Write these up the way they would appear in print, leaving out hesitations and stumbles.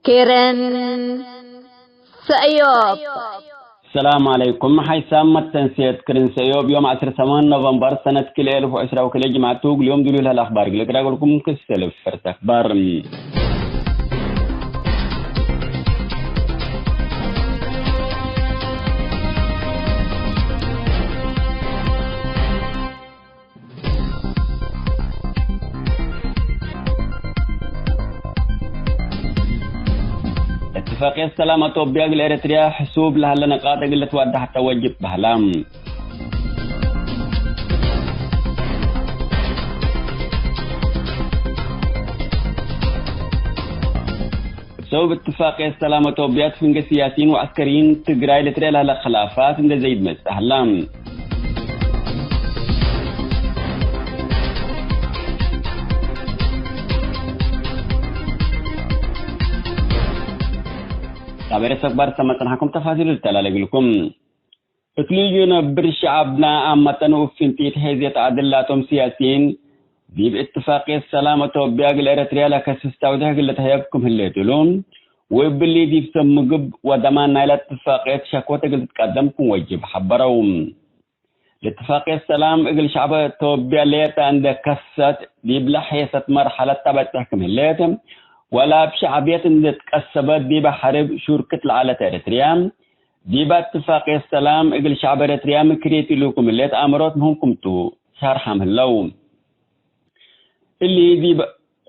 كيرن سأيوب. السلام عليكم. حيسام التنسيت كرن سيوب يوم 18 نوفمبر سنة كل 1010 وكل جمعة توق اليوم دلوا لها الأخبار قلت لكم كسلف فرت أخبار اتفاقية السلامة توبيا الإريتريا حسوب لها لنقاط قلت وعد حتى وجب بهلام بسبب اتفاقية السلامة توبيا تفنق سياسيين وعسكريين تقراي لتريا لها خلافات عند زيد مستهلام تعبير استخبار سمتنا حكم تفاصيل التلالة لكم اتليجون برشعبنا عامة وفنتيت هزية عدلاتهم سياسيين دي باتفاقية السلامة توبياق الاريتريا لكسستودها قلت هيبكم هليتلون وباللي دي بسمقب ودمان نايلة اتفاقية شكوة قلت تقدمكم وجب حبروم الاتفاقية السلام اقل شعب توبيا ليتا عند كسات دي بلحيسة مرحلة تبع تحكم هليتم ولا بشعبية عند تكسبت دي بحرب شركة العالة اريتريا دي باتفاقية السلام اقل شعب اريتريا مكريتي لكم الليت امرات مهمكم تو شارحهم هلوم اللي دي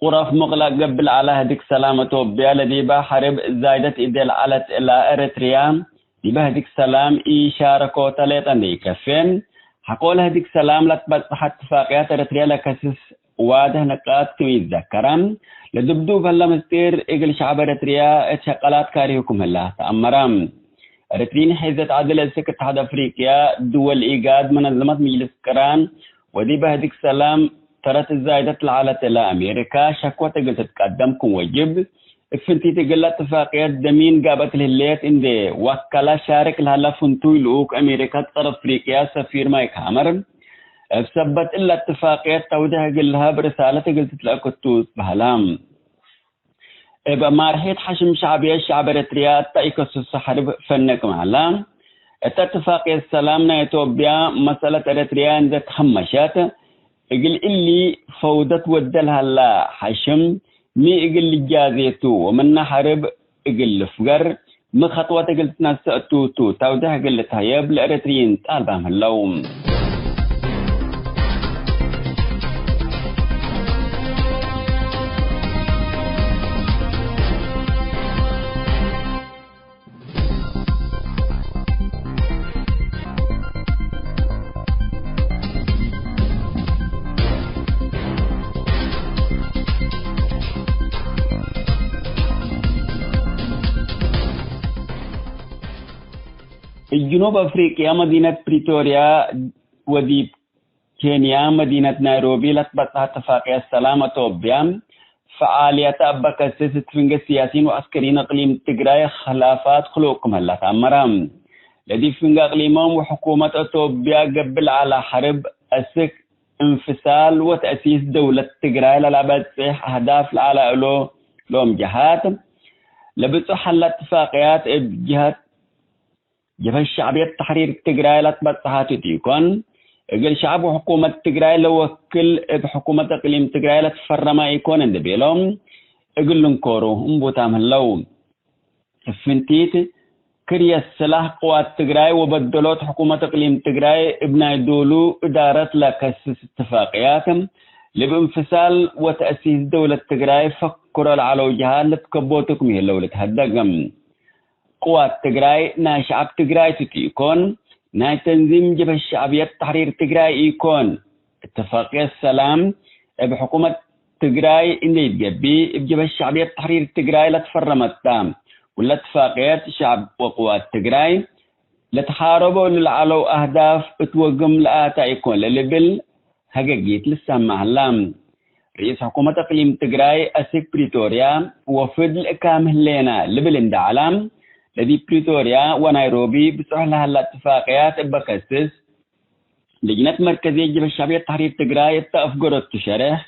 قرف مغلق قبل على هديك سلامة توبيا لدي بحرب زايدة إدل على إلى إريتريا دي بهديك سلام إشاركو تليتا دي كفين حقول هديك سلام لتبت اتفاقيات إريتريا لكسس واده نقاط كمي ذكرم لدبدو فلا مستير إقل شعب إريتريا اتشقلات كاريكم الله تأمرام إريترين حيزة عدل السكة اتحاد أفريقيا دول إيجاد منظمة مجلس كران ودي بهديك سلام ترى الزايدة العالة إلى أمريكا شكوى تقل تتقدمكم وجب فنتي تقل اتفاقيات دمين قابت لليت اندي وكلا شارك لها فنتوي لوك أمريكا طرف أفريقيا سفير مايك هامر بسبت إلا اتفاقيات تودها قلها برسالة تقل تتلاقتوز بهلام إبا مارحيت حشم شعبية الشعب الريتريات تايكوس السحرب فنك مهلام اتفاقية السلام نايتوبيا مسألة اريتريا ذات خمشات اقل اللي فوضت ودلها لا حشم مي اقل جازيتو ومن حرب اقل فقر من خطوة اقل تنسأتو تاودها اقل تهيب الاريتريين طالبهم اللوم الجنوب أفريقيا مدينة بريتوريا ودي كينيا مدينة نيروبي لتبطها اتفاقية السلامة توبيا فعالية أبكاسس تفنق السياسيين وعسكريين أقليم تقراي خلافات خلوقهم هلا تأمرام لدي فنق أقليمهم وحكومة توبيا قبل على حرب أسك انفصال وتأسيس دولة تقراي للعباد صيح أهداف على لهم جهات لبسوا حل اتفاقيات بجهات جبهة الشعبية تحرير تقراي لتبطها تتيكون اقل شعب وحكومة تقراي لو وكل بحكومة اقليم تقراي لتفرما يكون عند بيلهم اقل لنكورو انبوتام هلو فنتيت كريا السلاح قوات تقراي وبدلوت حكومة اقليم تقراي ابناء دولو ادارة لكسس اتفاقياتهم لبانفصال وتأسيس دولة تقراي فكروا على وجهات لتكبوتكم هلو لتهدقم قوات تقراي نا شعب تقراي تكون نا تنظيم جبهة الشعبية تحرير تقراي يكون اتفاقية السلام بحكومة تقراي اللي يتقبي بجبهة الشعبية تحرير تقراي لتفرمت تام ولا اتفاقيات شعب وقوات تقراي لتحاربوا للعلو أهداف اتوقم لآتا يكون للبل هقاقيت لسامة هلام رئيس حكومة اقليم تقراي أسيك بريتوريا وفد الإكامه لنا لبل اندعلام لدي بريتوريا ونيروبي بتروح لها الاتفاقيات بكسس لجنة مركزية جبهة الشعبية تحرير تقراي اتفقرت تشرح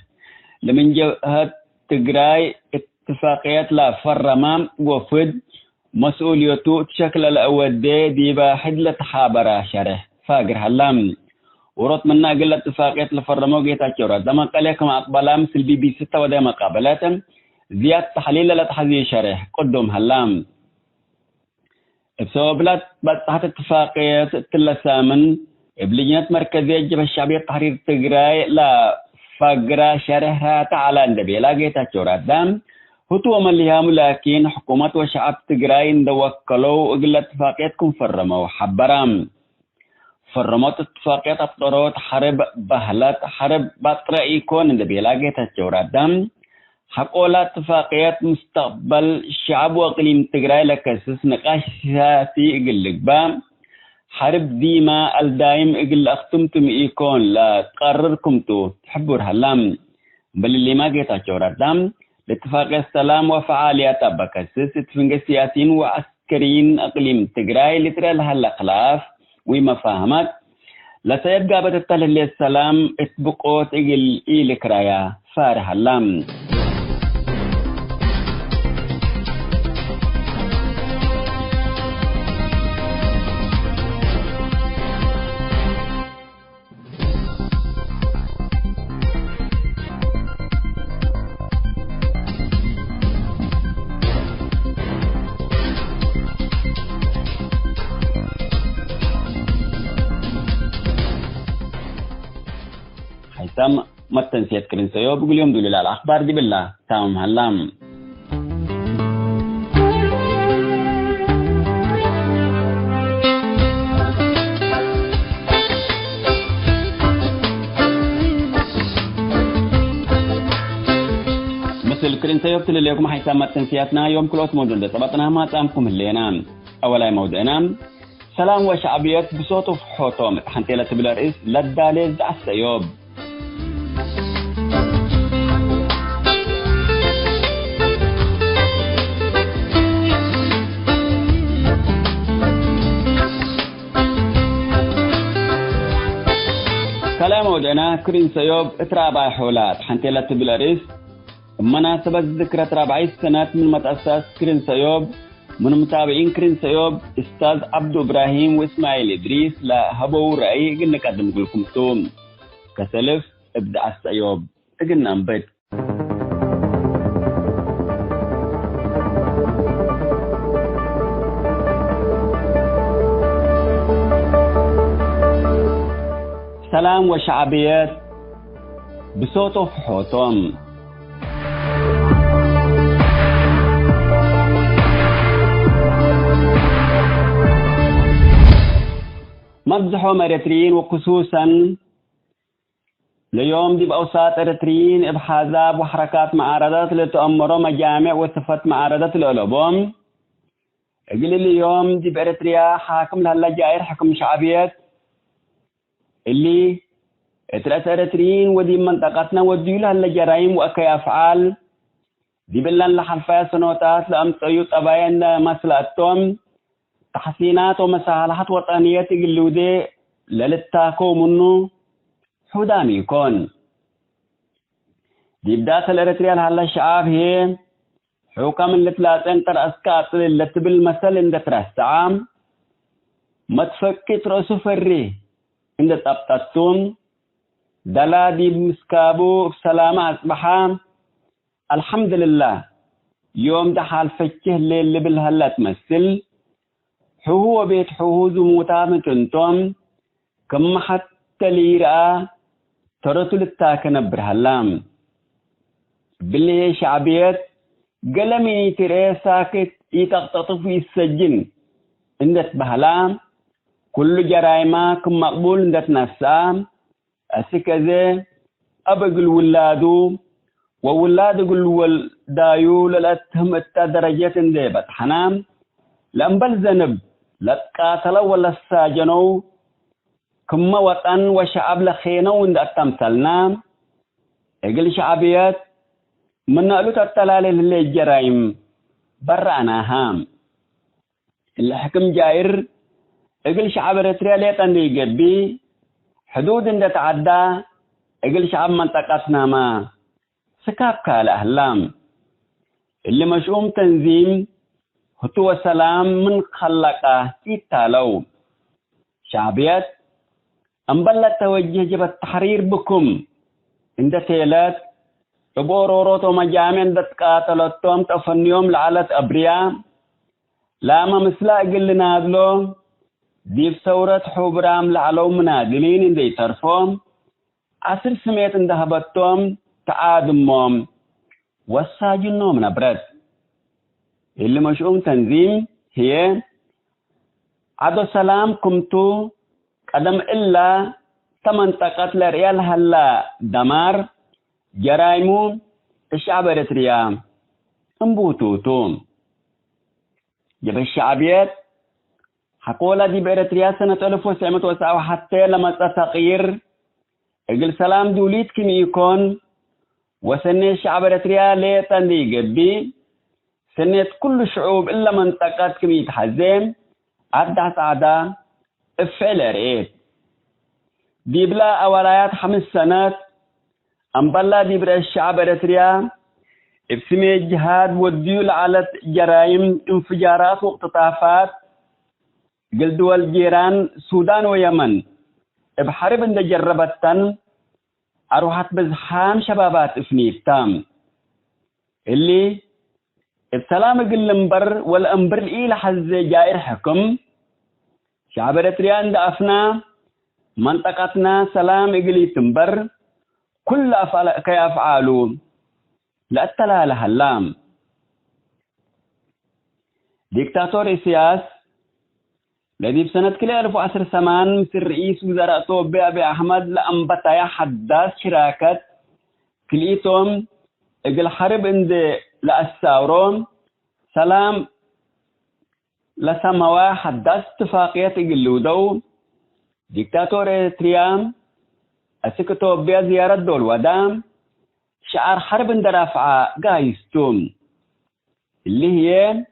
لمن جهة تقراي اتفاقيات لا فرما وفد مسؤوليته تشكل الأودي ديبا حدلة تحابرة شرح فاقر هلام ورط منا قلة اتفاقيات لفرمو جيتا كورا دما قليكم أقبلام سلبي بي 6 ودي مقابلات زيادة تحليل لتحذي شرح قدم هلام بسبب بتحت اتفاقيات تلسامن بلجنة مركزية جبهة الشعبية تحرير تجراي لا فقرا شرحها تعالى اندبي لاقيتها كورا دام هو مليهم لكن حكومة وشعب تجراي اندوكلوا قلة اتفاقياتكم فرموا حبرام فرمت اتفاقيات أبطارات حرب بهلات حرب بطرة يكون اندبي لاقيتها كورا دام حقولا اتفاقيات مستقبل الشعب وقليم تجراي لكسس نقاش سياسي اقلق بام حرب ديما الدايم اقل اختمتم ايكون لا تقرركم تو تحبور هلام بل اللي ما جيتا جورا دام لاتفاقية السلام وفعاليات بكسس اتفنق سياسيين وعسكريين اقليم تجراي لترى لها الاخلاف ومفاهمات لا سيبقى بتتلل السلام اتبقوت اقل ايلك رايا فارح هلام تم متنسيت كرين سيو بقول يوم دولي الأخبار دي بالله تمام هلام مثل كرين سيو بتل اليوم حيث متنسياتنا يوم كل أسمو جلدة طبطنا ما تامكم اللينا أولا موضعنا سلام وشعبيات بصوت وفحوتهم حنتيلة بالرئيس لداليز عالسيوب كلام ودنا كرين سيوب اترابع حولات حنتيلة بلاريس مناسبة ذكرى رابعي السنة من متأسس كرين سيوب من متابعين كرين سيوب استاذ عبد إبراهيم وإسماعيل إدريس لا هبو رأي قلنا قدم لكم توم كسلف ابدأ السيوب قلنا نبت سلام وشعبيات بصوت وفحوتهم مزحوا إريتريين وخصوصا ليوم دي بأوساط إريتريين بحزاب وحركات معارضات لتأمروا مجامع وصفات معارضات الألبوم قل اليوم دي بإريتريا حاكم لهلا جائر حكم شعبيات اللي ثلاثة إريتريين ودي منطقتنا ودي لهلا جرائم وأكي أفعال دي بلان لحلفاء سنوتات لأمطيو طباين مسلاتهم تحسينات ومساحات وطنية قلودي للتاكو منو حدام يكون دي بداخل إريتريا لهلا الشعب هي حكم اللي تلاتين ترأسكات اللي تبل مثل اللي ترأسعام ما تفكت رأسو فري عند تبتتون دلا دي مسكابو سلامة أصبحام الحمد لله يوم ده حال فكه اللي بالهلا تمثل هو بيت حوز وموتام تنتم كم حتى ليرا ترتل التاكن برهلام باللي شعبيات قلمي ترى ساكت يتقطف يسجن عندت بهلام كل جرائمك مقبول عندت نفسام أسكذا أبقل ولادو وولاد قل والدايو للأتهم التدرجات انديبت حنام لأنبل زنب لتقاتل ولا الساجنو كما وطن وشعب لخينو عند التمثلنا اقل شعبيات من نقلو تتلالي للجرائم برانا هام الحكم جائر اقل شعب إريتريا ليتن يقبي حدود عند تعدى اقل شعب منطقتنا ما سكاب كالأهلام اللي مشؤوم تنظيم هو سلام من خلقه يتالو شعبيات أنبلت توجه جب التحرير بكم عند تيلات تبورورو مجامع دتقاتلتهم تفنيهم لعلت أبرياء لاما مسلا قلنا هذلو ديف ثورة حبرام لعلو منادلين اندي ترفهم عصر سميت اندهبتهم تعادمهم والساجنهم نبرد اللي مشؤوم تنظيم هي عدو سلام كمتو قدم إلا تمنطقة لريال هلا دمار جرايمو الشعب الإريتريا انبوتوتو جب الشعبيات حقولا دي بإريتريا سنة 1909 حتى لما تغيير اقل سلام دوليت كم يكون وسنة الشعب الإريتريا ليتن دي قبي سنة كل شعوب إلا منطقة كم يتحزم عدى سعدا افعل رئيت دي بلا أولايات 5 سنوات أمبلا دي برا الشعب الإريتريا ابسمي الجهاد والديول على جرائم انفجارات واقتطافات قل دول جيران السودان ويمن بحرب اند جربتن اروحت بزحام شبابات افنيتام اللي السلام قل لنبر والانبر الإيل حز جائر حكم شعب الإريتريا عند أفنا منطقتنا سلام قل تنبر كل كي أفعالوا لا التلالة اللام ديكتاتور سياس الذي بسنة كل 1008 مثل رئيس وزراء توبي أبي أحمد لأنبتايا حداث شراكة كليتهم اقل حرب عند لأساورون سلام لسموا حداث اتفاقية اقلودو ديكتاتور إريتريا أسكتو بيا زيارة دول ودام شعار حرب اندرافعة قايستون اللي هي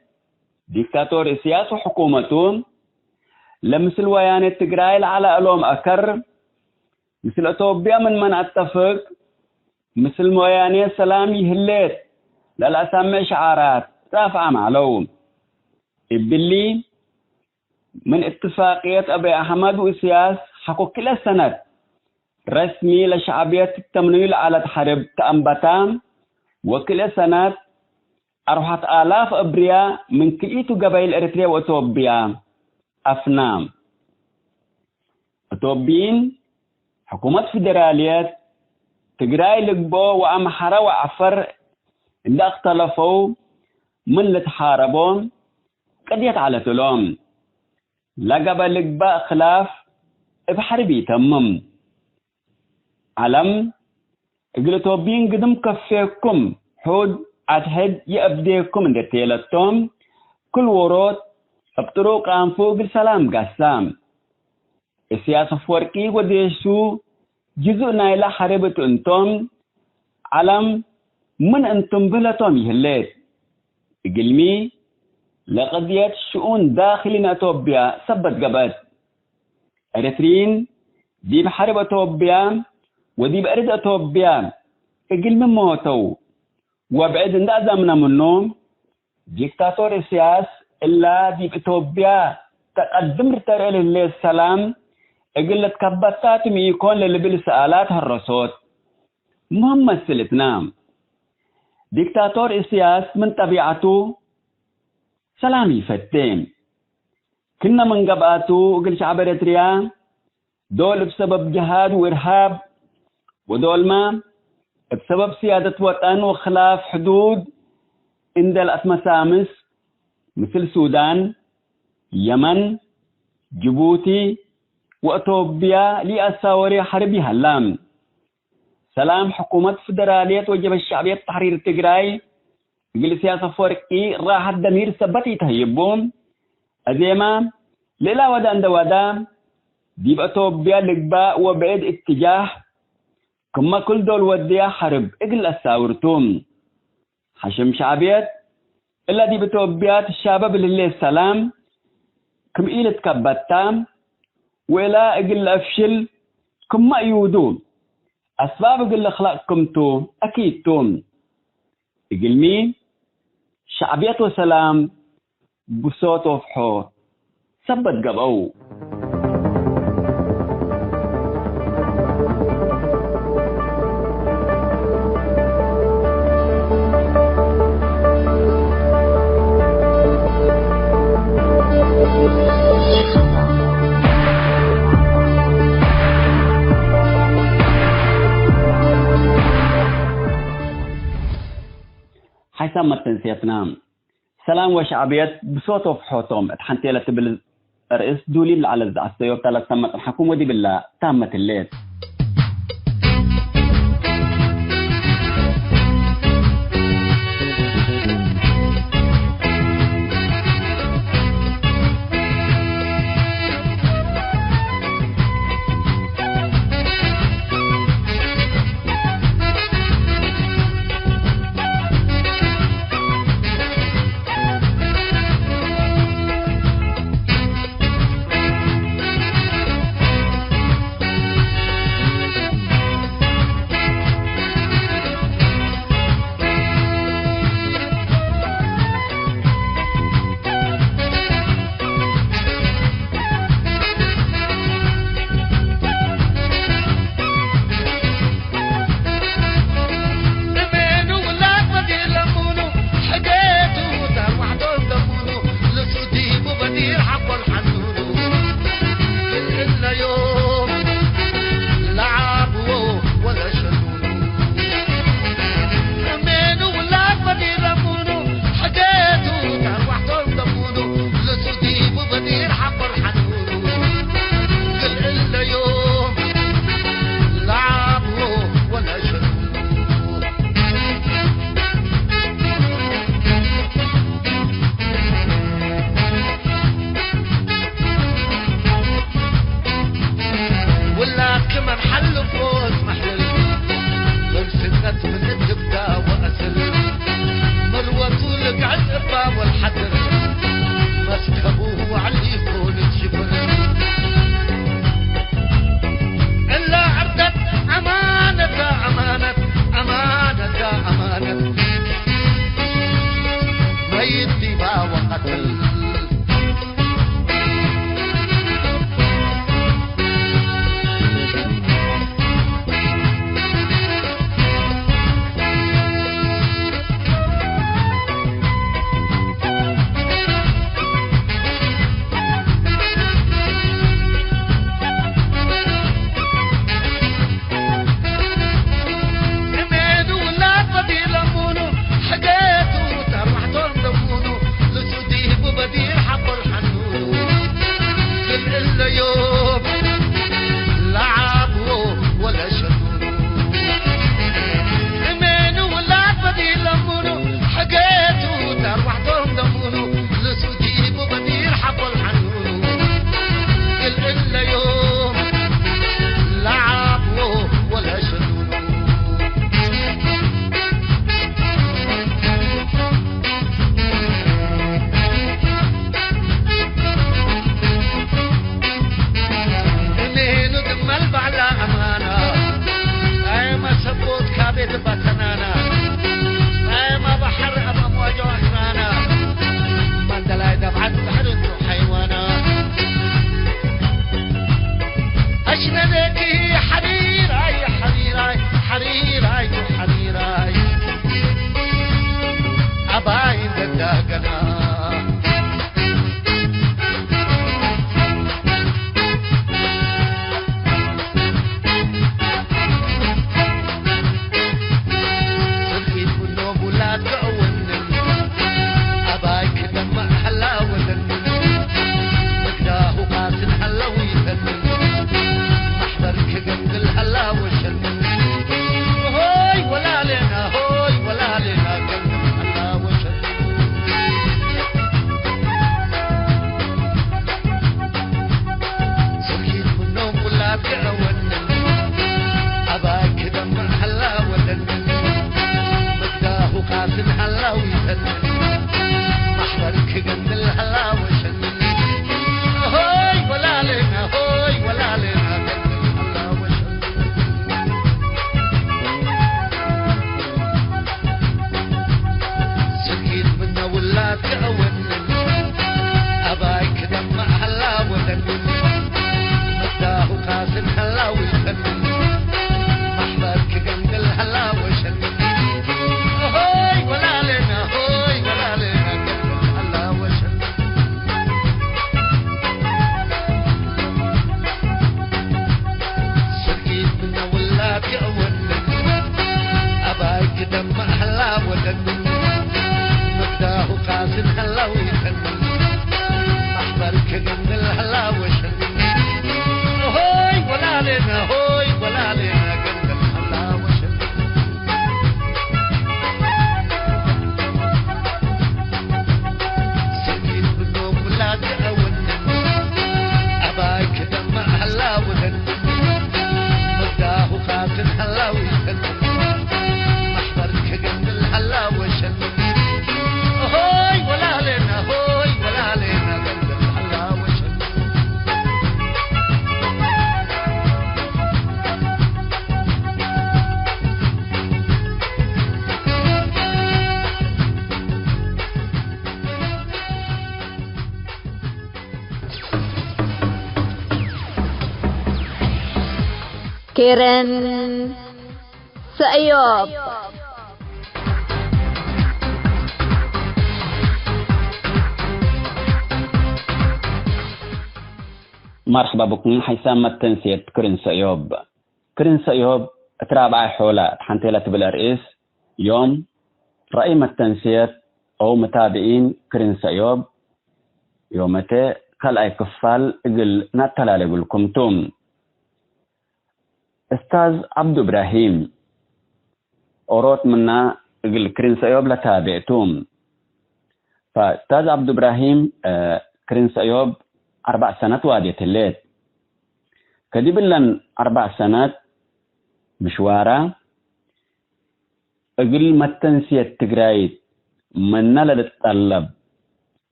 ديكتاتور سياسة وحكومتون لمثل ويان التقرايل على ألوم أكر مثل أتوبيا من أتفق مثل وياني السلام يهلت للأسامي شعارات رافعة معلوم إبلي من اتفاقية أبي أحمد وسياس حقو كل سنة رسمي لشعبية التمويل على حرب تأنبتام وكل سنة أروحت آلاف أبرياء من كليتو قبائل إريتريا وأتوبيا أفنام أتوبيين حكومة فيدراليات تقراي لقبو وأمحرة وعفر إذا اختلفوا من اللي تحاربون قد يتعالى لهم لقب لقبا خلاف بحربي تمم علم اقلتوبين قدم كفيكم حود عدهد يأبديكم اندر تيلتهم كل ورود بطرق عن فوق السلام قسام السياسة فوركي وديشو جزء نايلة حربت انتم علم من انتم بلتهم يهلت اقلمي لقضية شؤون داخلين أتوبيا سبت قبت إريتريين دي بحرب أتوبيا ودي بأرد أتوبيا اقل من موتو وابعد ان دازمنا منهم ديكتاتور سياس إلا دي بأتوبيا تقدم رتريل اللي السلام اقل تكبتات ميكون للبل سآلات هالرسول مهم السلتنام ديكتاتور سياس من طبيعته سلامي فتين كنا من قبعته قل شعب إريتريا دول بسبب جهاد وإرهاب ودول ما بسبب سيادة وطن وخلاف حدود عند الأتمسامس مثل السودان يمن جيبوتي وأتوبيا لأساوري حربي هلام سلام حكومة فدرالية وجب الشعبية تحرير التقراي قل سياسة فورقي راح الدمير سبتي تهيبون أزيما ليلا ودان دوادام ديب أتوبيا لقباء وبعد اتجاه كما كل دول وديا حرب اقل الساورتون حشم شعبيات إلا ديب أتوبيات الشباب اللي السلام كم إيلة كبتام وإلا اقل أفشل كما يودون أسباب اقل أخلاقكم تو أكيد توم اقل مين شعبية وسلام بصوت وفحو ثبت قبو حيثما تنسيتنا سلام وشعبية بصوت وفحوتهم اتحنتيلة بالرئيس دولي على الزعستيوب تلات سمت الحكومة دي بالله تامة الليل كيرن سأيوب. مرحبا بكم حيسام التنسيت كرن سأيوب. كرن سأيوب ترابع حولة حنتيلة بالرئيس يوم رأي التنسيت أو متابعين كرن سأيوب يومتي قال أي كفال إقل نتلالي لكم توم أستاذ عبد إبراهيم أوروت منا إقل كرن سأيوب لتابعتوم. فأستاذ عبد إبراهيم كرن سأيوب 4 سنوات وادية الليل كديب لن 4 سنوات مشوارا أقل ما التنسية تقرايد من نلد الطلب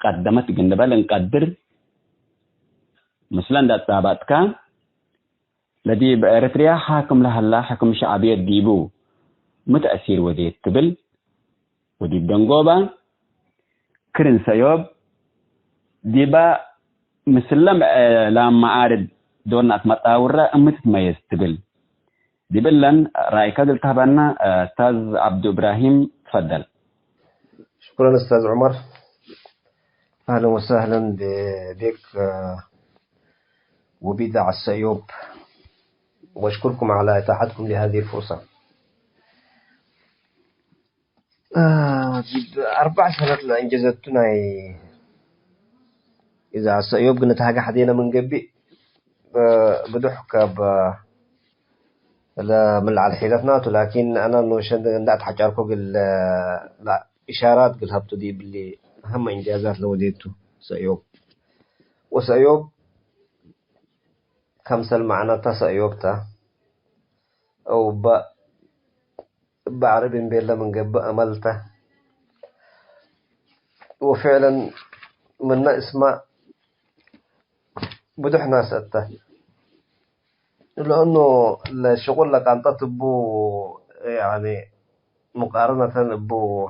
قدمت جندبال نقدر مثلا دا تابعتك لدي بأريتريا حاكم لها الله حكم شعبية ديبو متأثير ودي التبل ودي الدنقوبة كرن سيوب ديبا مسلم لما عارض دون أتمتاورة متميز تبل ديبلن رأيك قلتها بأن أستاذ عبد إبراهيم تفضل. شكرا أستاذ عمر، أهلا وسهلا بك وبدع السيوب، وأشكركم على إتاحتكم لهذه الفرصة. 4 سنوات لأنجزتنا إذا السيوب قلت حاجة حدينا من قبي بدحك لا من على حيلتنا، لكن أنا نوشن لا تحجركم لا إشارات قل هبتو دي باللي أهم إنجازات لو ديتو سيوب. وسيوب كمثل معناتها سيوبتا أو بعرب بيلا من قبل أملته، وفعلا من اسمه بدحنا سته، لأنه الشغل لك أن تطبو يعني مقارنة بو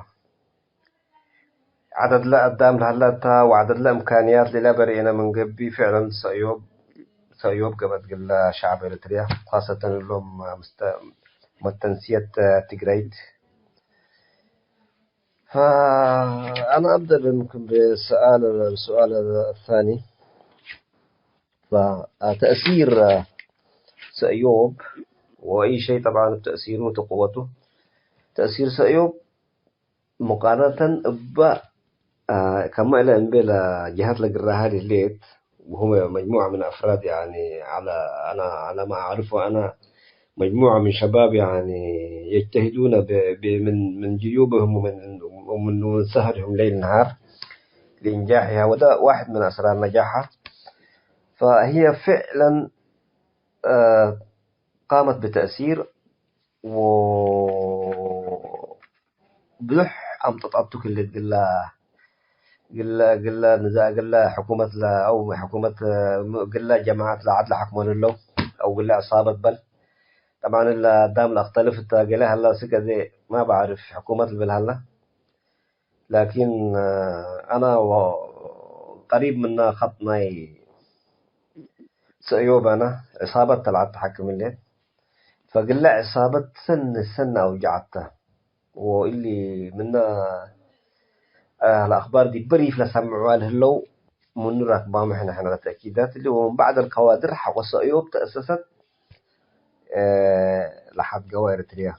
عدد لا قدام لهلتا وعدد لا إمكانيات للا برينا من قبي. فعلا سيوب قبل قل شعب إريتريا خاصة لهم متنسية تجريد. فأنا أبدأ ممكن بالسؤال الثاني. فتأثير سيوب وأي شيء طبعا تأثيره وقوته. تأثير سيوب مقارنة كما إلى أن بلا جهات لقراها لليت، وهم مجموعة من أفراد يعني على ما أعرفه أنا مجموعة من شباب يعني يجتهدون من جيوبهم ومن سهرهم ليل نهار لإنجاحها، وده واحد من أسرار نجاحها. فهي فعلا قامت بتأثير وبلح أم تطعبتك اللي قل حكومة لا أو حكومة قل جماعة لا عدل حكمون الله أو قل عصابة بل طبعا إلا دام الاختلف قلها هلا سكة زي ما بعرف حكومة البلهلا، لكن أنا قريب من خطنا سيوب أنا عصابة طلعت تحكم الليل، فقل عصابة سنة أوجعتها، واللي منا الأخبار دي بريف لسمعوا له لو من ركبام إحنا التأكيدات اللي ومن بعد الكوادر وسيوب تأسست لحد جوا إريتريا.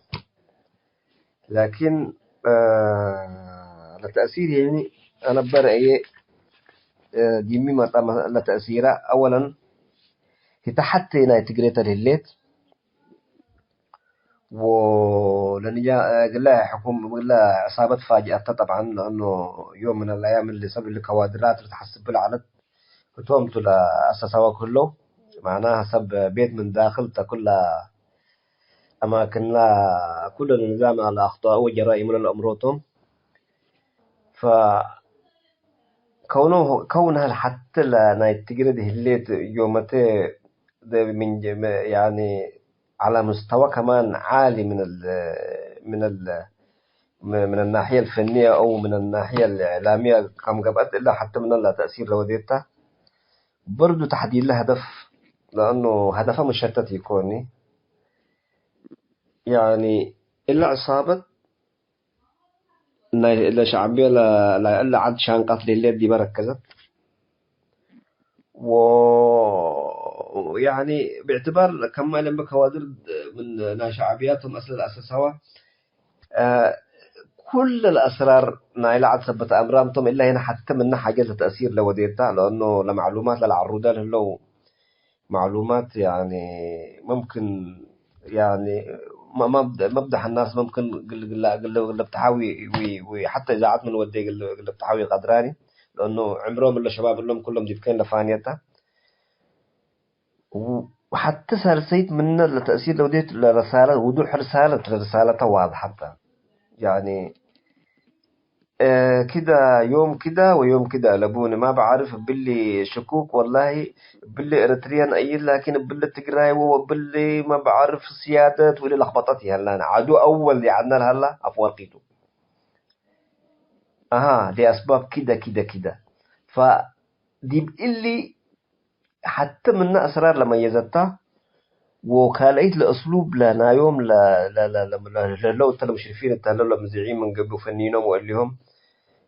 لكن التأثير يعني أنا برأيي ديمي ما التأثيره أولا هي تحت هنا تجريت الليت ولنجا قلها حكومة قلها عصابة فاجئة طبعا، لأنه يوم من الأيام اللي سبب الكوادرات اللي تحسب العدد وتومت لأسسوا كله معناها سب بيت من داخل تكل أماكن لا كل النظام على أخطاء وجرائم الأمروتهم. كونها حتى لا تجرد هليت يومته من يعني على مستوى كمان عالي من الناحية الفنية أو من الناحية الإعلامية كم قبلت إلا حتى من الله تأثير لوديتها برضو تحديد له هدف، لأنه هدفه مشتت يكوني يعني إلا عصابة إلا شعبية إلا عد شان قتل الليل دي مركزة ويعني باعتبار كما لما كوادر من شعبياتهم أصل أساسها كل الأسرار نايلة عد ثبت أمرامتهم إلا هنا حتى منها حاجة تأثير لوديتها لأنه لمعلومات للعرودة له معلومات يعني ممكن يعني مبدح الناس ممكن قل بتحاوي وحتى إذاعات من ودي قل بتحاوي قدراني لأنه عمرهم إلا شباب لهم كلهم ديبكين لفانيتها وحتى سالسيت من التأثير لوديت الرسالة وضوح رسالة واضحة حتى يعني كده يوم كده ويوم كده لبوني ما بعرف باللي شكوك والله باللي إريتريان أي لكن باللي تجراي وباللي ما بعرف سيادات واللي لخبطتي هلا أنا عدو أول اللي عندنا هلا أفورقيته لأسباب كده فدي اللي حتى من أسرار لما يزتها وكاليت لأسلوب لنا يوم لا لو تلا مشرفين التهلل مزيعين من قبل فنينهم وقال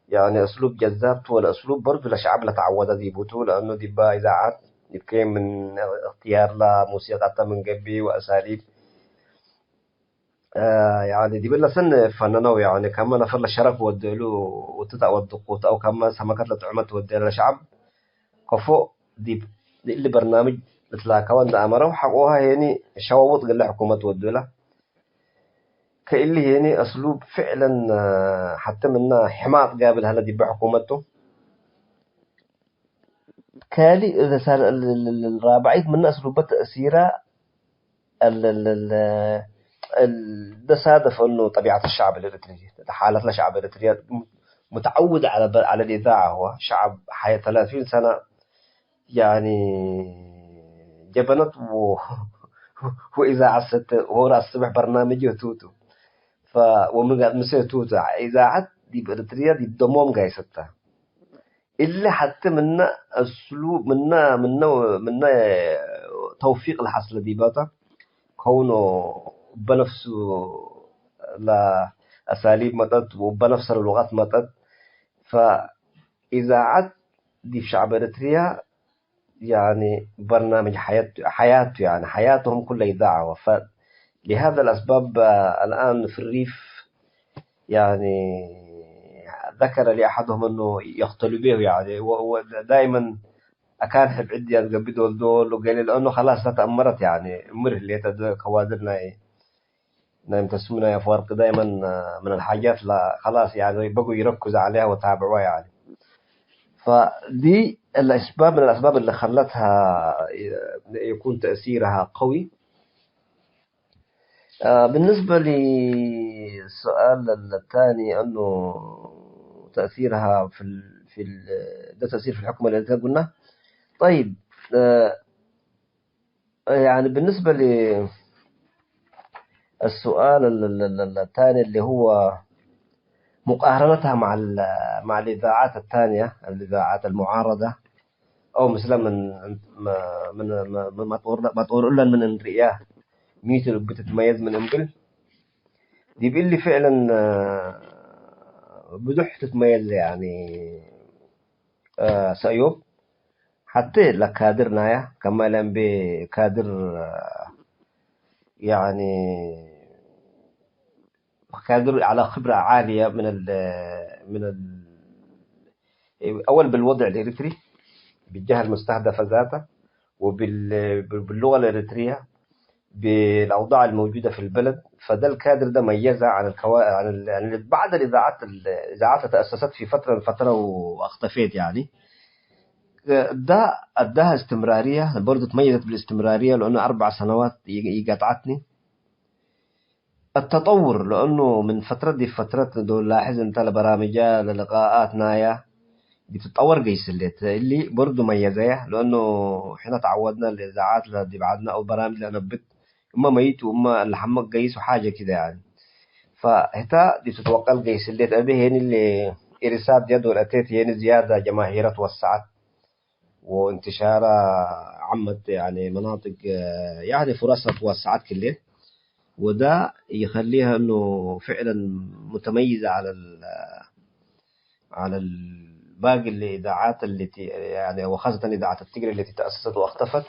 يعني أسلوب جذاب ولا أسلوب برضه لشعب لا تعود دي بوتو لأنه دي بقى إذاعات يمكن من اختيار لا موسيقى من قبل وأساليب يعني دي بلا سن فنانو يعني كمان نفر الشرف ودلو وتتع والدقوت أو كمان سمكات لطعمت ودير الشعب كفو دي اللي برنامج مثل كون أمره حقوها يعني شواوط قال حكومة ودوله كإلي يعني أسلوب فعلا حتى منا حماق قابل هلا دي بحكومته كالي إذا صار الرابعيد من أسلوبات تأثيره ده صادف إنه طبيعة الشعب الإريتري حالة الشعب الإريتري متعود على الإذاعة هو شعب حياة 30 سنة يعني جبنت وإذاعة هو رأس الصبح برنامج يوتوتو ومن مسير توتو إذاعة دي بإريتريا دي الدموم جايستها إلا حتى منا أسلوب منا توفيق الحصل دي باتا كونه بنفسه لا أساليب مدد وبنفس اللغات مدد فإذاعة دي في شعب إريتريا يعني برنامج حياته يعني حياتهم كلها إذاعة لهذا الأسباب الآن في الريف يعني ذكر لي أحدهم أنه يقتل به يعني ودائما أكان حب عدي أتقبي دول وقال لي لأنه خلاص تأمرت يعني مره اللي كوادرنا نايم تسمونا يا فارق دائما من الحاجات لا خلاص يعني بقوا يركز عليها وتابعوها يعني فدي الأسباب من الأسباب اللي خلتها يكون تأثيرها قوي. بالنسبة للسؤال الثاني أنه تأثيرها ده تأثير في الحكومة اللي قلنا طيب يعني بالنسبة للسؤال الثاني اللي هو مقارنتها مع الإذاعات الثانية الإذاعات المعارضة أو مثلا ما تقول لنا من انرياه ميتر بتتميز من أمبل دي باللي فعلا بدح تتميز يعني سأيوب حتى لكادرنا يا كمالا بكادر يعني كادر على خبرة عالية أول بالوضع الإريتري بالجهة المستهدفة ذاته وباللغة الإريترية بالأوضاع الموجودة في البلد فده الكادر ده ميزها عن بعض الإذاعات اللي تأسست في فترة من فترة واختفيت يعني ده أداها استمرارية برضو تميزت بالاستمرارية لأنه 4 سنوات يقطعتني التطور لأنه من فترة دي فترة دول لاحظ أنت لبرامجها للقاءات نايا بتتطور قيس اللي برضو ميزاه لأنه إحنا تعودنا الإذاعات اللي بعدنا أو برامج لنبت إما ميت وإما الحمق قيس وحاجة كده يعني فهتا دي تتوقع القيس اللي تأبيه هنا اللي إرسال يدو الأتيت هنا زيادة جماهيرة توسعت وانتشارها عمت يعني مناطق يعني فرصها توسعت كله وده يخليها إنه فعلا متميزة على باقي الإذاعات التي يعني وخاصة إذاعة التجري التي تأسست واختفت.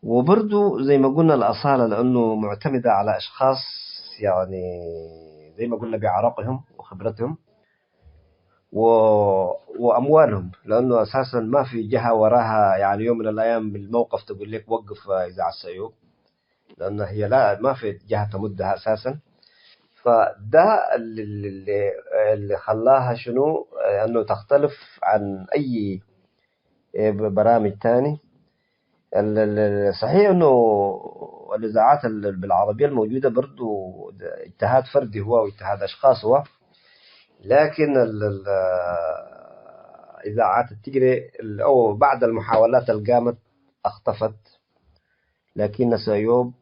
وبرضو زي ما قلنا الأصالة لأنه معتمدة على أشخاص يعني زي ما قلنا بعرقهم وخبرتهم وأموالهم، لأنه أساسا ما في جهة وراها يعني يوم من الأيام بالموقف تقول لك وقف إذاعة السيوف، لأنه هي لا ما في جهة تمدها أساسا. فده اللي خلاها شنو أنه تختلف عن أي برامج تاني. صحيح أنه الإذاعات بالعربية الموجودة برضو اجتهاد فردي هو واجتهاد أشخاص هو، لكن إذاعات التجري أو بعد المحاولات اللي قامت اختفت، لكن سيوب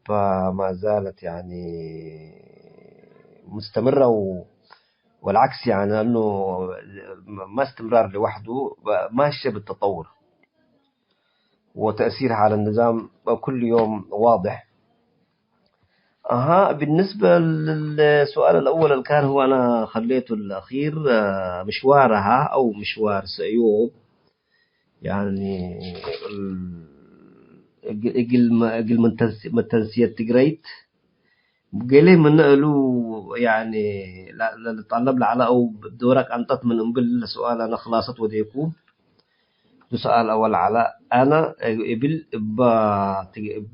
ما زالت يعني مستمرة والعكس يعني أنه ما استمرار لوحده، ماشية بالتطور وتأثيرها على النظام كل يوم واضح. بالنسبة للسؤال الأول اللي كان هو أنا خليته الأخير، مشوارها أو مشوار سيوب يعني قل من تنسية تجريت قليل من نقلوا يعني لا طلب على أو دورك أن تطمن أمبل سؤال أنا خلاصت وديكو سؤال أول على أنا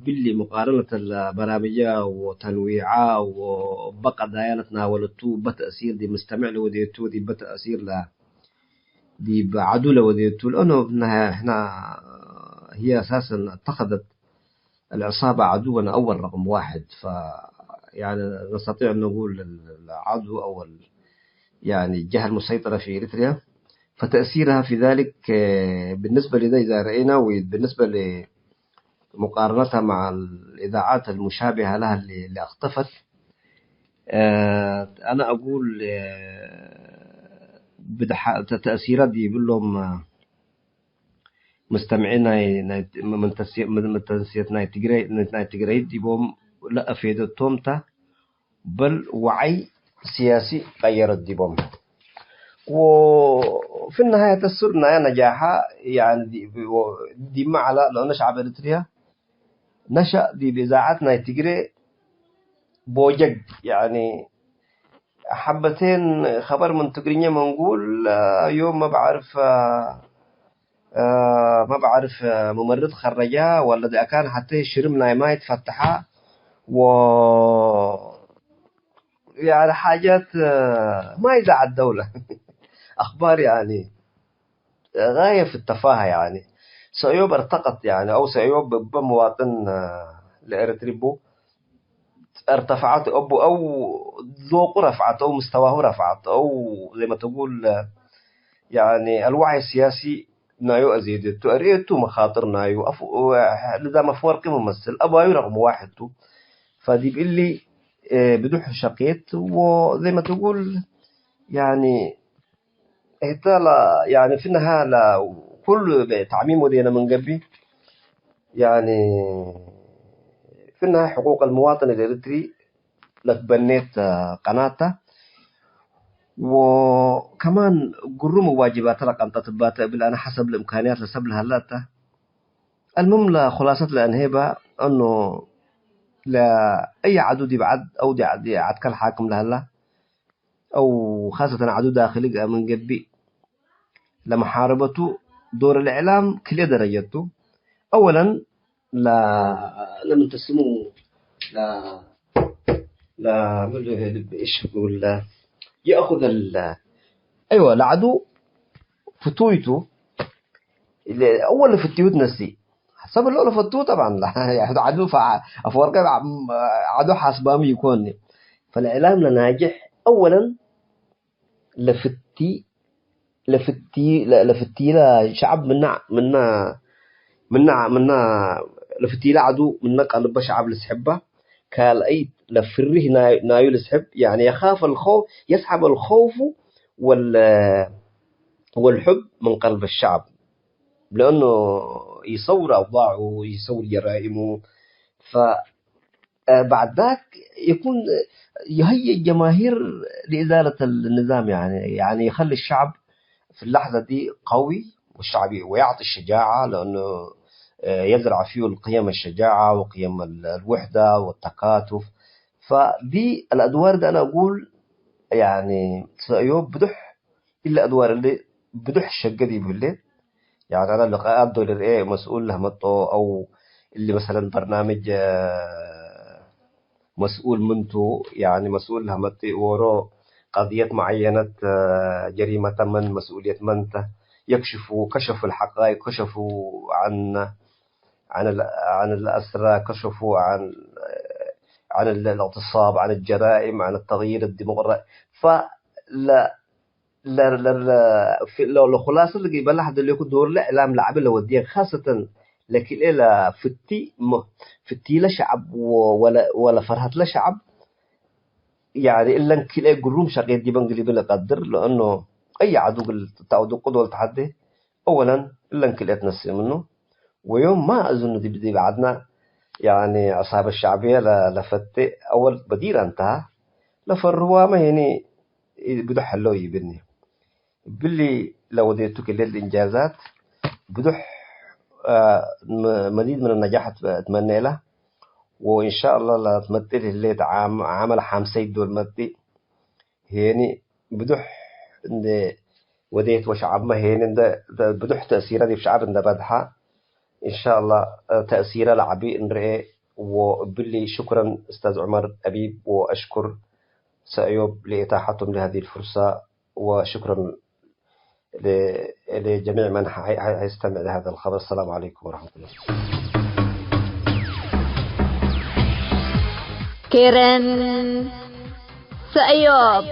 باللي مقارنة البرامج وتنويعها وبقى ديانة ناولتو بتأثير دي مستمع له وديتو دي بتأثير لا دي بعدولة وديتو، لأنه هنا هي أساسا اتخذت العصابة عدونا أول رقم واحد، يعني نستطيع أن نقول العدو أو يعني الجهة المسيطرة في إريتريا، فتأثيرها في ذلك بالنسبة لذا إذا رأينا وبالنسبة لمقارنتها مع الإذاعات المشابهة لها اللي اختفت، أنا أقول تأثيرات دي بقول لهم مستمعين من تنسية نايتجريد دي بهم لا أفيدتهم بل وعي سياسي غيرت دي بهم، وفي النهاية تسرنا نجاحها يعني دي معلا لو شعب إريتريا نشأ دي بإذاعات نايتجري بوجق يعني حبتين خبر من تقرينيا منقول يوم ما بعرف ممرض خرجها ولا ده كان حتى شرمنا ما يتفتحها و يعني حاجات ما إذاعة الدولة أخبار يعني غاية في التفاهة يعني. سيوب ارتقت يعني أو سيوب بمواطن لإريتريبو ارتفعت أو ذوقه رفعت أو مستواه رفعت أو زي ما تقول يعني الوعي السياسي نايو أزيد تؤريتو مخاطر نايو لذا مفورق ممثل أبايو رقم واحد تو، فدي بيقلي بدوح شقيت وزي ما تقول يعني لا يعني في النهاية لا كل تعميم ودينا من قبل يعني في النهاية حقوق المواطن الإريتري لتبنيت قناته، وكمان قرم واجبات لك أن تتبات أنا حسب الإمكانيات لسبب هلاته. المهم لخلاصة الأنهيبة أنه لا أي عدو دي بعد أو دي عد كان حاكم لهلا أو خاصة عدو داخلي من قبل لمحاربته دور الإعلام كل درجته. أولا لمن تسموه لا إيش يقول يأخذ أيوة العدو فتويته أول فتيوت نسي حسب الأول فتوه طبعا لا يعني عدو فأفورك عدو حسبامي يكون، فالإعلام لناجح أولا لفتي لشعب منا لفتي لعدو منا قلب شعب لسحبه قال أي لفره نايو لسحب يعني يخاف الخوف يسحب الخوف والحب من قلب الشعب، لأنه يصور أوضاعه ويصور جرائمه. بعد ذاك يكون يهيئ الجماهير لإزالة النظام، يعني يخلي الشعب في اللحظة دي قوي، والشعب ويعطي الشجاعة، لأنه يزرع فيه القيم الشجاعة وقيم الوحدة والتكاتف. فدي الأدوار دي أنا أقول يعني سأيوب بدح إلا أدوار اللي بدح الشقة دي بالليل. يعني أنا اللقاءات دول إيه مسؤول له مطو، أو اللي مثلا برنامج مسؤول منته، يعني مسؤول له مطي ورو قضية معينة جريمة من مسؤولية منته، كشفوا الحقائق، كشفوا عن الأسرى، كشفوا عن الاغتصاب، عن الجرائم، عن التغيير الديمقراطي. فلا لو خلاصة اللي يبقى لحد اللي يكون دور الإعلام لعب له وديه خاصة، لكن إلا فتي لشعب ولا فرحت لشعب، يعني إلا كلا يقولون شقيت دي بنقلي بلا قدر، لأنه أي عدو تعودوا قدوة التحدي أولا إلا كلا يتنسي منه. ويوم ما أظن دي بعدنا يعني أصحاب الشعبية لفتة أول بدير انتهى لفروا ما يعني بدح له يبني باللي لو ديتك الإنجازات بدح مزيد من النجاح أتمنى له، وإن شاء الله لا تمثل اللي عمل حامسيد دول مدي هيني بدح إن وديت وشعب ما هين ده بدح تأثيره دي في شعب ده بدحة إن شاء الله تأثيره لعبي إنرئ. وباللي شكرا أستاذ عمر أبيب، وأشكر سأيوب لإتاحتهم لهذه الفرصة، وشكرا لجميع من هيستمع لهذا الخبر. السلام عليكم ورحمة الله. كيرن سأيوب.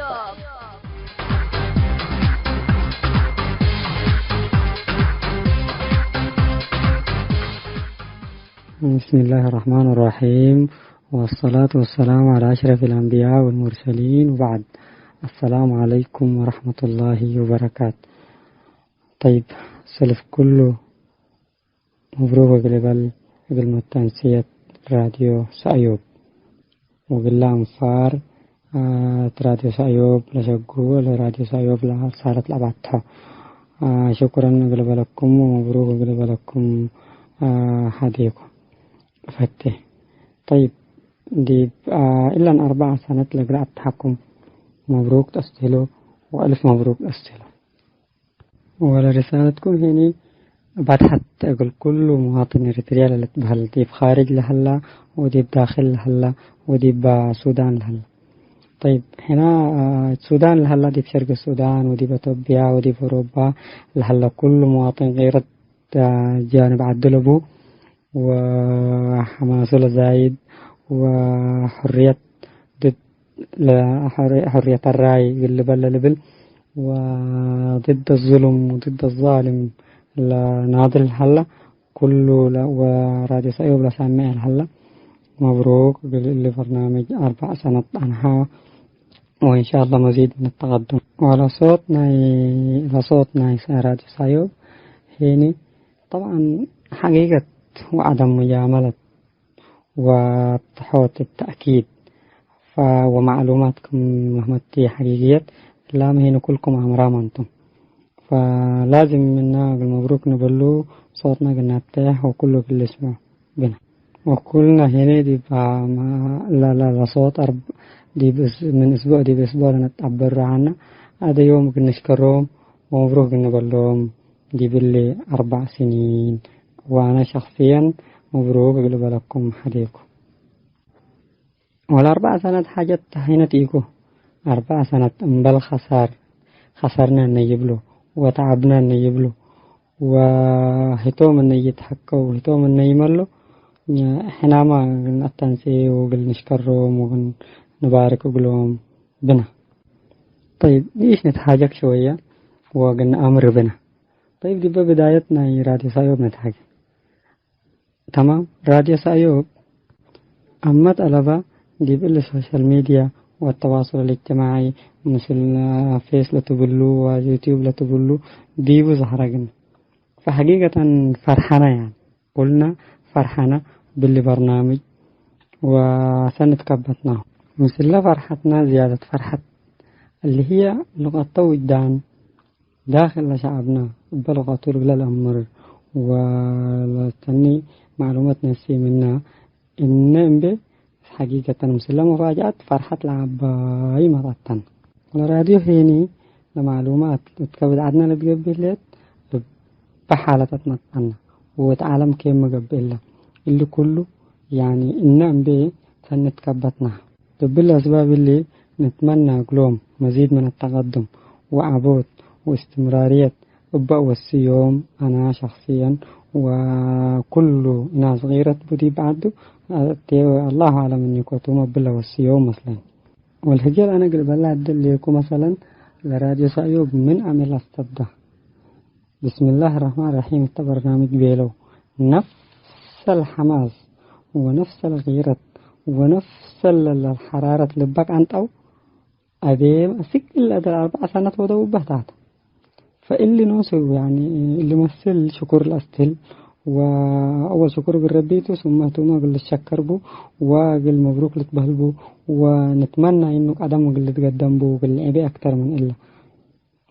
بسم الله الرحمن الرحيم، والصلاة والسلام على أشرف الأنبياء والمرسلين، وبعد. السلام عليكم ورحمة الله وبركاته. طيب سلف كله مبروك قبل متنسية راديو سأيوب، وقل أنفار راديو سأيوب لشقو لراديو سأيوب لها صارت لأبعتها. شكرا قلب لكم، ومبروك قلب لكم هديكم فتح. طيب دي إلا 4 سنة لقراءة تحكم، مبروك تستهلوا وألف مبروك تستهلوا. ولا رسالتكم هنا بعد حتى أقول كل مواطن إريتريا اللي بهال دي بخارج لهلا، ودي بداخل لهلا، ودي بسودان لهلا. طيب هنا السودان لهلا دي بشرق السودان، ودي بإثيوبيا، ودي في أوروبا لهلا. كل مواطن غير جانب عدلبو وحماس زايد وحرية ضد حرية الرأي اللي بل وضد الظلم وضد الظالم لناضل هلا كله وراديو سأيوب لسامع هلا. مبروك اللي برنامج 4 سنة عنها، وإن شاء الله مزيد من التقدم. وعلى صوتنا راديو سأيوب هيني طبعا حقيقة وعدم مجاملة وتحوط التأكيد ومعلوماتكم مهمتي حقيقية، لا مهين كلكم عمرام أنتم، فلازم منا المبروك نبلو صوتنا قلنا بتاح وكله اللي اسمه بنا. وكلنا هنا دي لا صوت دي من أسبوع دي بأسبوع نتعبر عنه. هذا يوم نشكرهم ومبروك نبلوهم دي باللي 4 سنين، وأنا شخصيا مبروك أقلب لكم حديكم. وال4 سنة حاجة هنا تيكو 4 سنة بل خسرنا نجيب له وتعبنا نجيب له وهتوم أن يتحكوا وهتوم أن يملوا. إحنا ما نتنسي وقل نشكرهم ونبارك وقلهم بنا. طيب ليش نتحاجك شوية وقلنا أمر بنا؟ طيب دي بدايتنا راديو سأيوب نتحاجة تمام. راديو سأيوب أمت ألبا دي بالسوشيال ميديا والتواصل الاجتماعي مثل فيس لتبلو ويوتيوب لتبلو دي بظهرقنا. فحقيقة فرحنا، يعني قلنا فرحنا باللي برنامج وسنتكبتنا مثل فرحتنا زيادة فرحة اللي هي لغة وجدان داخل شعبنا بلغة رجل الأمر وتني معلومات نسي منها إن به حقيقة مثل مفاجأة فرحة العباي مرة الراديو هيني لمعلومات تكبد عدنا لتقبلت بحالة تتنطن وتعلم كيف مقبلها اللي كله يعني إنهم به سنتكبتنا بالأسباب اللي نتمنى قلوم مزيد من التقدم وعبود واستمرارية بأوسي يوم أنا شخصيا وكل ناس غيرت بدي بعده الله أعلم أني كنتم بلا وسي يوم مثلا والهجال أنا قلب الله أدل لكم مثلا لراديو سأيوب من أمل أستبده بسم الله الرحمن الرحيم التبرنامج بيلو نفس الحماس ونفس الغيرة ونفس الحرارة اللي بك أنت أو أديم أسك إلا در 4 سنوات ودو بهتات فإلي نوسو يعني اللي مثل شكر الأستل وأول شكر بالربيتو ثم توما قل الشكر بو وقل مبروك لتبهل بو ونتمنى إنه قدم وقل تقدم بو وقل عبي أكتر من إلا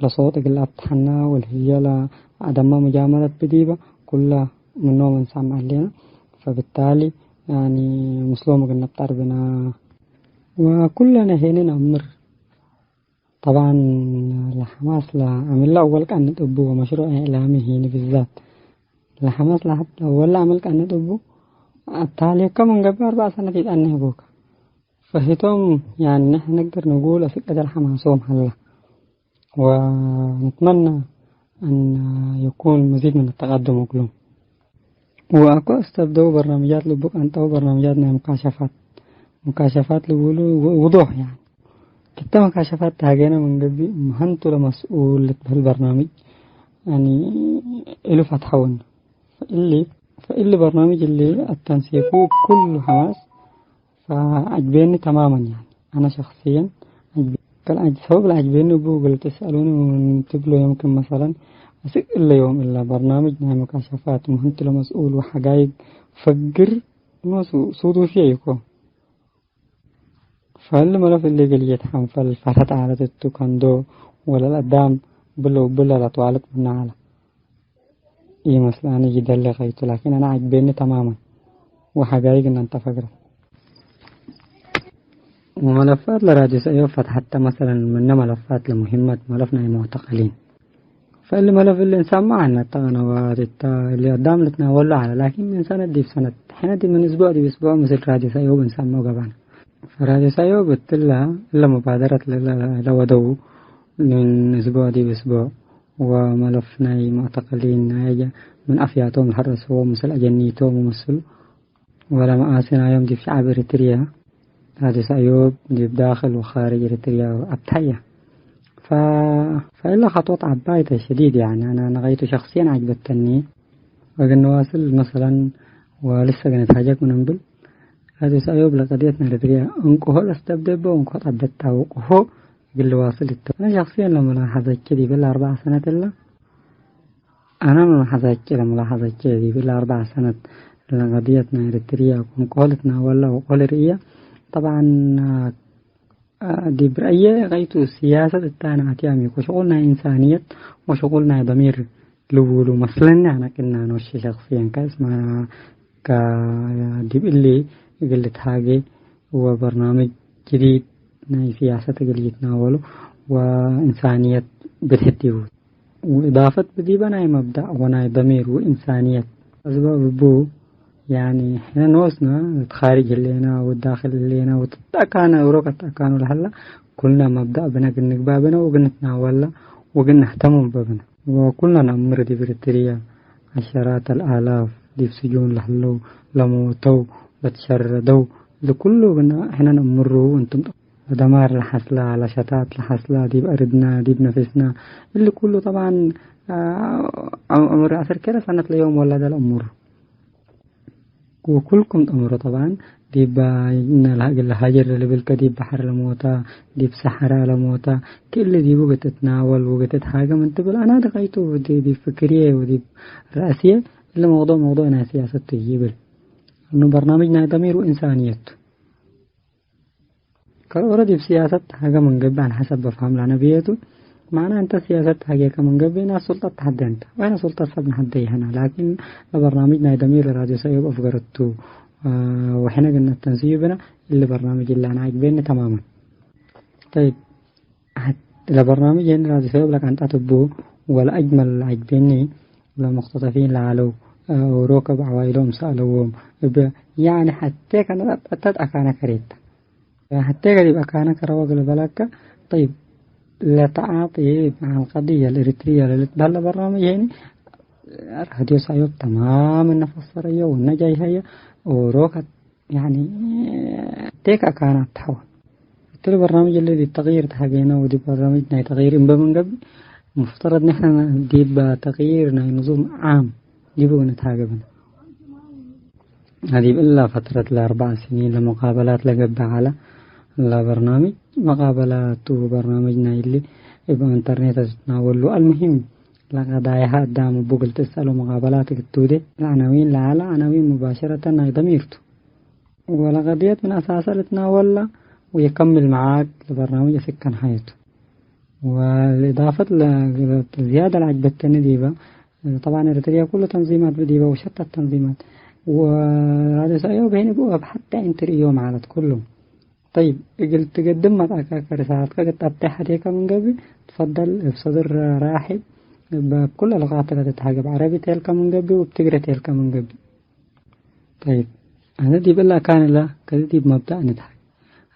لصوت قل أبتحنا والهيالة عدم مجاملة بديبة كلها منه من سامع لنا فبالتالي يعني مسلوم قلنا بتعربنا وكلنا هنا أمر طبعا لحماس عمل أول كان نتقبو مشروع إعلامي هنا بالذات لحماس أول عمل كان نتقبو التالي كمان قبل 4 سنوات يتأنه بوك فهتم يعني نحن نقدر نقول أفكة الحماسهم هلا ونتمنى أن يكون مزيد من التقدم وكلهم وأكو استبدأوا برنامجات لبوك أنتوا برنامجاتنا مكاشفات لقولوا وضوح يعني كتا مكاشفات تاجينا من قبل مهنتو لمسؤول بهالبرنامج يعني إله فتحون فإلي برنامج اللي التنسيقه بكل حماس فعجبيني تماما يعني أنا شخصيا سبب العجبيني بوغل تسألوني ونتبلو يمكن مثلا أسئل إلا يوم إلا برنامج مكاشفات مهنتو لمسؤول وحقايق فقر صودو فيكو فهل ملف اللي قال يتحم فالفتحة على التوكاندو ولا الأدام بلا لا توالق من على إيه مثلا أنا جدا اللي غيته لكن أنا عجبيني تماما وحقايق أن أنت فقرة وملفات لراديو سأيوب فتحت مثلا من ملفات لمهمة ملفنا المعتقلين فاللي ملف اللي إنسان معنا التغنوات اللي قدام لتناوله على لكن من سنة دي بسنة حين دي من أسبوع دي بأسبوع مثل راديو سأيوب إنسان موقبان فراديو سأيوب بتلا إلا مبادرة لودو من أسبوع دي بأسبوع وملفنا معتقلين من أفياتهم الحرسوا مثل أجنيتهم ومثل ولا مآسنا يوم دي في شعب إريتريا راديو سأيوب دي بداخل وخارج إريتريا أبتحية فإلا خطوات عباية شديد يعني أنا غايته شخصيا عجبتني وقلنا واصل مثلا ولسه قلت حاجة من هذا سأيوب لقضيتنا الرياضية انكو استبدأ به وانكو عدتها وقفو قل له واصل أنا شخصيا لما لاحظت كذي بلا 4 سنوات إلا أنا ملاحظت كذا ملاحظة كذي بلا 4 سنوات لقضيتنا الرياضية وقولتنا ولا وقول رئية طبعا دي برأيي غايته سياسة التانعات يعني وشغلنا إنسانية وشغلنا ضمير لولو مثلا أنا كنا نوشي شخصيا كاسمها كديب اللي قلت حاجة هو برنامج جديد ناي سياسة قل يتناوله وإنسانية بتهديه وإضافة بديبا ناي مبدأ وناي ضمير وإنسانية أسباب بو يعني إحنا نوسنا خارج اللينا والداخل اللينا وتتأكانا وروك تتأكانا لحلا كلنا مبدأ بنا قلنا بابنا وقلنا نتناوله وقلنا نهتم بابنا وكلنا نمر دي بريتريا 10,000 دي في سجون لحلو لموتو بتشردوا لكله قلنا إحنا نمره وانتم دمار الحصلة على شتات الحصلة دي بأردنا دي بنفسنا اللي كله طبعا أمر أثر كده سنة اليوم ولا ده الأمور وكلكم أمره طبعا دي الهاجر اللي بالكدي بحر الموتى دي بسحرة الموتى كل دي بقى تتناول وقت حاجة من تقول أنا دقيته دي فكرية ودي رأسية اللي موضوع أنا سياسة تجيب إنه برنامجنا ضمير إنسانية كالورد في سياسة حاجة من قبل عن حسب بفهم لنا بيته معناه أنت سياسة حاجة كمان قبل ناس سلطة تحدي أنت وين سلطة صد نحدي هنا لكن برنامجنا ضمير راديو سيب أفكرته وحنا قلنا التنسيبنا اللي برنامج اللي أنا عاجبني تماما. طيب البرنامج هنا راديو سيب لك أنت تبوه ولا أجمل عاجبني لمختطفين لعلو وركب عوائلهم سألوهم يعني حتى كان أكان كريت حتى قريب أكان كرواق البلكة. طيب لا تعاطي مع القضية الإريترية اللي تبهل برنامج يعني راديو سايوب تماما نفسرية والنجاي هي وروكت يعني تيك أكانت تحول التالي برنامج اللي دي التغيير تحقينا ودي برنامجنا تغيير إنبا من قبل مفترض نحن نديب تغيير نظام عام ديبوا نتحاقبنا هذه إلا فترة ل4 سنين لمقابلات لقب على برنامج مقابلات وبرنامجنا اللي يبقى انترنت تتناوله. المهم لقضايا دام بوغل تسألوا مقابلاتك التودي العناوين لعلى عناوين مباشرة ضميرته ولقضيات من أساسها تتناولها ويكمل معاك لبرنامج سكن حياته. والإضافة لزيادة العجبتني ديبا طبعا إريتريا كل تنظيمات بديبا وشتى التنظيمات وهذا سأيوه بهني بوغب حتى انتريوم على كلهم. طيب قلت تقدم مدعك رسالتك قلت أبتحت هيك من قبل تفضل بصدر راحب بكل اللغات اللي تتحاجب عربي تلك من قبل وبتقرأ تلك من قبل. طيب أنا دي بالله كان لا كذي بمبدأ نتحاج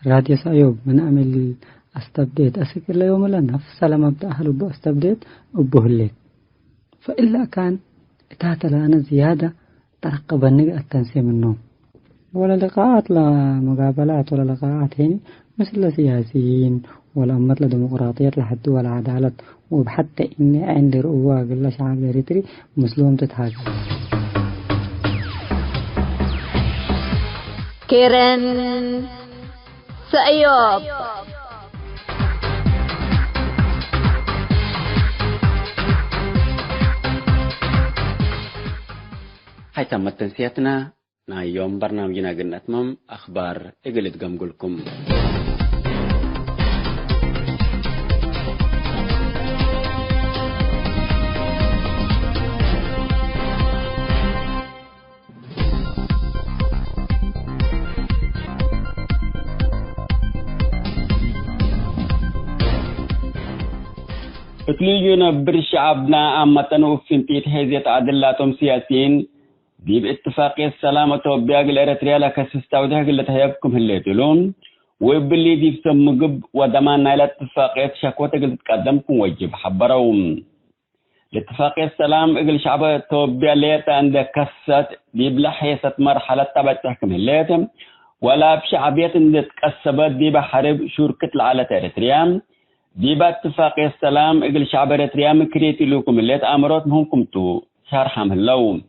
راديو سأيوب من أعمل أستبديت أسكر ليوم لا نفس لمبدأ أهل أستبديت وبهلك فإلا كان تاتل أنا زيادة ترقب التنسيم النوم ولا لقاءات لا مقابلات ولا لقاءات هنا مثل سياسيين ولا أمت لديمقراطية لحد ولا عدالة وبحتى إني عندي رؤوة قل شعب إريتري مسلوم تتحاج كيرن سأيوب هاي تمت تنسيتنا يوم برنامجنا قلنا أتمم أخبار إقلت قمقلكم اتليجونا برشعبنا أمتنو فينتيت هزيت عدلاتهم سياسيين دي باتفاقية السلامة وبياق الإريتريا لكسستاودها قلت هيبكم هليتلون ويبلي دي بسمقب ودمان نايلة اتفاقية شكوة قلت تقدمكم وجب حبروم الاتفاقية السلام اقل شعب توبيا ليتا عند كسات دي بلحيسة مرحلة تبعت تحكم هليتم ولا بشعبية عند تكسبت دي بحرب شركة العالة إريتريا دي باتفاقية السلام اقل شعب إريتريا مكريتي لكم الليت أمرات مهمكم تو شارحهم اللوم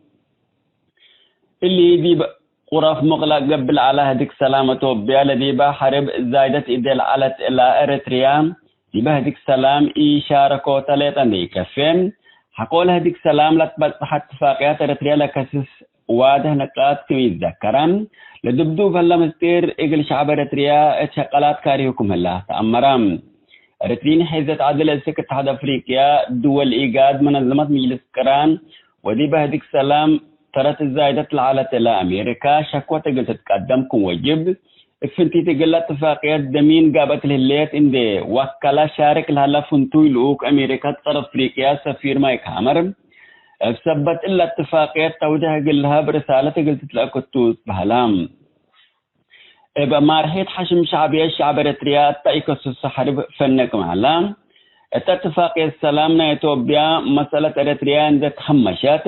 اللي دي قرف مغلق قبل على هديك سلامة وبيا لدي حرب زايدة إدل على إلى إريتريا دي هديك سلام شاركو تلاتة دي كفين حقول هديك سلام لتبصح اتفاقيات إريتريا لكسس واده نقاط كمي ذكران لدبدو فلا مستير إقل شعب إريتريا اتشقلات كاريوكم هلا تأمرام إريتريين حيزت عدل السكة اتحاد أفريقيا دول إيجاد منظمة مجلس كران ودي هديك سلام ترت الزايدة على إلى أمريكا شكوى تقل تتقدمكم وجب فنتي تقل اتفاقيات دمين قابت الهليات إندي وكلا شارك لها فنتوي لوك أمريكا طرف أفريقيا سفير مايك هامر بسبت إلا اتفاقيات توجه قلها برسالة تقل تتلاقتوس بهلام إبا مارحيت حشم شعبية الشعب إريتريا تايكوس السحرب فنك معلام اتفاقية السلام نايتوبيا مسألة إريتريا عند تخمشات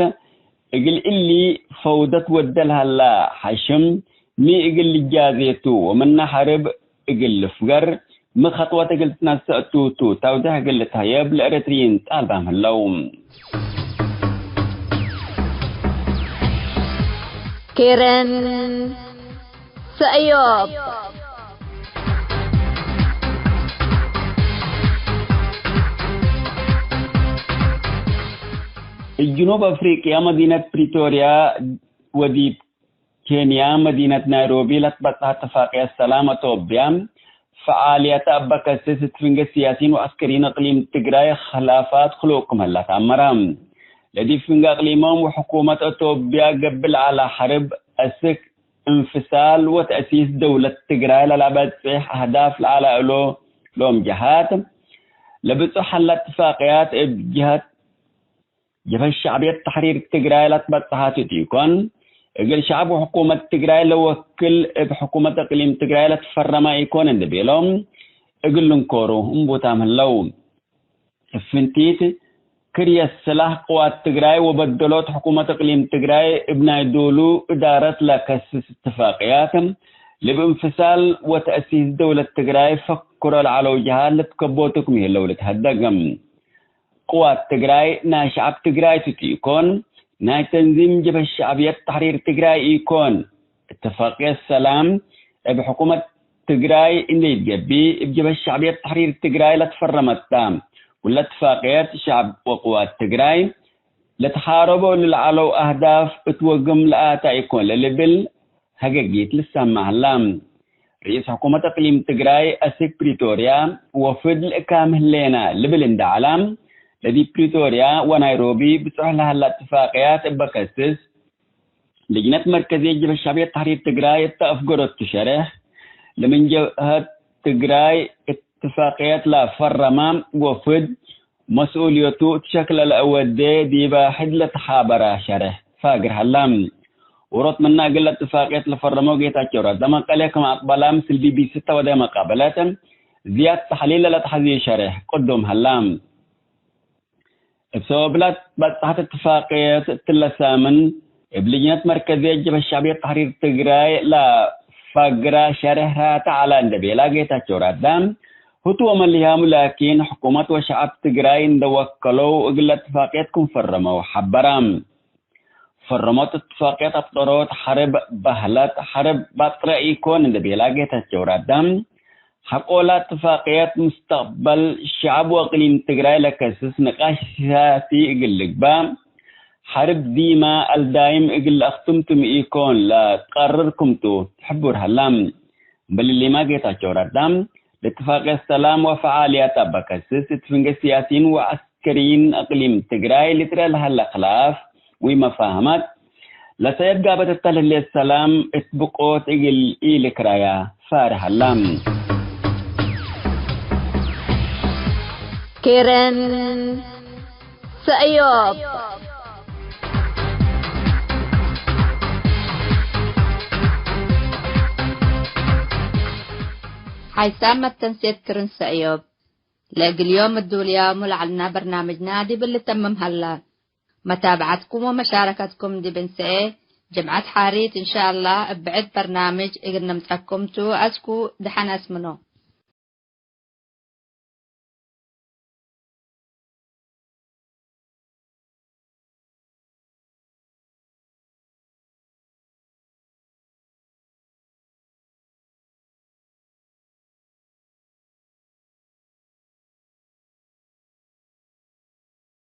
اقل اللي فوضت ودلها لا حشم مي اقل جازيتو ومن حرب اقل فقر ما خطوة اقل تنسأتو تاوده اقل تهيب الاريتريين طالبهم اللوم كيرن سأيوب الجنوب أفريقيا مدينة بريتوريا ودي كينيا مدينة نيروبي لتبطها اتفاقية السلام توبيا فعالية أبكسس تفنج السياسيين وعسكريين اقليم تجراي خلافات خلوقهم هلا تأمرهم لدي فنج اقليمهم وحكومة توبيا قبل على حرب أسك انفصال وتأسيس دولة تجراي للعبد صح أهداف على لهم جهات لبسوا حل اتفاقيات بجهة الشعبية تحرير تجراي لتبطها تيكون قال شعب وحكومة تجراي لو وكل بحكومة اقليم تجراي لتفرما يكون عند بيلهم قال لهم كورو امبوتام هلو فنتيت كريا السلاح قوات تجراي وبدلوت حكومة اقليم تجراي ابناء دولو ادارة لكسس اتفاقيات لبانفصال وتأسيس دولة تجراي فكروا على وجهها لتكبوتكم هي لو لتهدقم قوات تجراي نا شعب تجراي تيكون ناي تنظيم جبهة الشعبية تحرير تجراي يكون اتفاقية السلام بحكومة تجراي اللي تجبي بجبهة الشعبية تحرير تجراي لتفرمت تام ولا اتفاقيات شعب وقوات تجراي لتحاربوا للعلو أهداف اتوقم لآتا يكون للبل هجاجيت لسه معلم رئيس حكومة اقليم تجراي أسيك بريتوريا وفد كامل لنا لبلند علام لدي بريتوريا ونيروبي بتروح لها الاتفاقيات بكسس لجنة مركزية جبهة الشعبية تحرير تجراي تأفقر التشريح لمن جهة تجراي اتفاقيات لا فرما وفد مسؤوليته تشكل الأود دي بحد لتحابرة شرح فاقر هلام ورط منا قل اتفاقيات لفرما وقيتا كورا دما قليكم أقبلام سلبي بي 6 ودي مقابلات زياد تحليل لتحذي شرح قدم هلام بسبب تحت اتفاقيات تلسامن بلجنة مركزية جبهة الشعبية تحرير تجراي لا فقرة شرحها على اندبي لاقيتها كورا دام هتو مليهم لكن حكومة وشعب تجراي ندوكلو اقل اتفاقياتكم فرموا وحبرام فرموت اتفاقيات ابطروت حرب بهلات حرب بطرئي كون اندبي لاقيتها كورا دام حقولا اتفاقيات مستقبل الشعب واقليم تجراي لكسس نقاش سياسي اقل بام حرب ديما الدايم اقل اختمتم ايكون لا تقرركم تحبوا هلام بل اللي ما قيتا كورا دام لاتفاقية السلام وفعاليات بكسس تفنق السياسيين وعسكريين اقليم تجراي لترى لها الاخلاف ومفاهمات لسيبقى بتتله للسلام اتبقوا تقل إيلك رايا فارح اللام كيرن سأيوب حيثما التنسيق كيرن سأيوب لاقي اليوم الدوليا ملعلنا برنامج نادي باللي تمم هلا متابعتكم ومشاركتكم دي بنسئ جمعة حاريت إن شاء الله بعد برنامج إقنا متحكمتو أسكو دحنا اسمنو